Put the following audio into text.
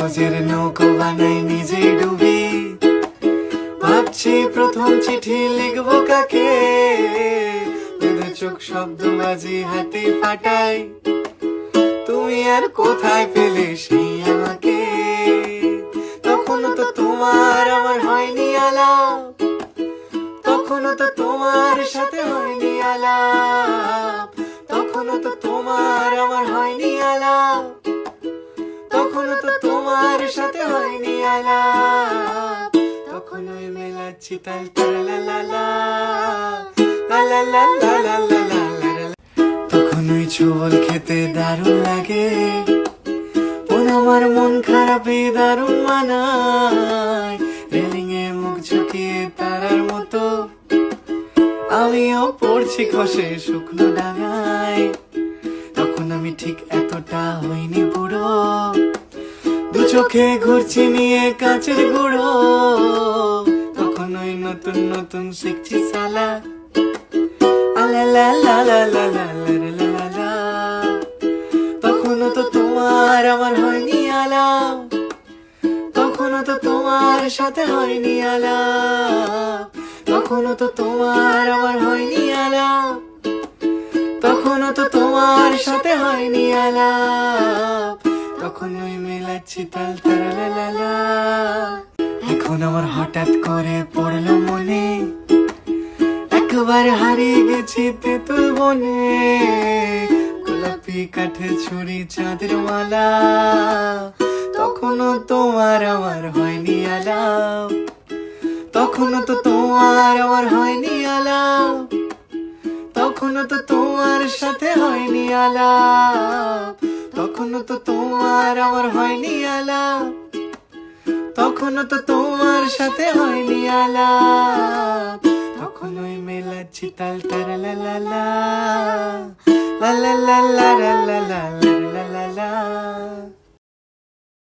কাগজের নৌকো বানাই নিজে ডুবি, ভাবছি প্রথম চিঠি লিখবো কাকে, বেঁধে চোখ শব্দ বাজি হাতে ফাটাই, তুমি আর কোথায় পেলে সেই আমাকে। তখনও তো তোমার আমার হয়নি আলাপ, তখনও তো তোমার সাথে হয়নি আলাপ, তখনও তো তোমার আমার হয়নি আলাপ, তখনও তো তোমার সাথে হয়নি আলাপ। তখনই মেলাচ্ছি তাল তারা লা লা লা লা লা লা লা লা লা লা লা। তখনই ছোবল খেতে দারুণ লাগে, আমার মন খারাপই দারুণ মানায়, রেলিং এ মুখ ঝুঁকিয়ে তারার মতো আমিও পড়ছি খসে শুকনো ডাঙায়। তখন আমি ঠিক এতটা হইনি বুড়ো, দু চোখে ঘুরছি নিয়ে কাঁচের গুঁড়ো, তখন ওই নতুন নতুন শিখছি সালা আলা লা লা লা লা লা লা লা লা। তখনও তো তোমার আমার হয়নি আলাপ, তখনও তো তোমার সাথে হয়নি আলাপ, তখনও তো তোমার আমার হয়নি আলাপ, তখনও তো তোমার সাথে হয়নি আলাপ। তখনই মেলাচ্ছি তাল তারা লা লা লা। এখন আমার হঠাৎ করে পড়লো মনে, একবার হারিয়ে গেছি তেঁতুল বনে, গোলাপি কাঠে ছুরি চাঁদের মালা, তখনও তোমার আমার হয়নি আলাপ, তখনও তো তোমার আমার হয়নি আলাপ, তখনও তো তোমার সাথে হয়নি আলাপ, তখনও তো তোমার আমার হয়নি আলাপ, তখনও তো তোমার সাথে হয়নি আলাপ। তখনই মেলাচ্ছি তাল তারা লা লা লা লা লা লা লা লা লা লা লা লা।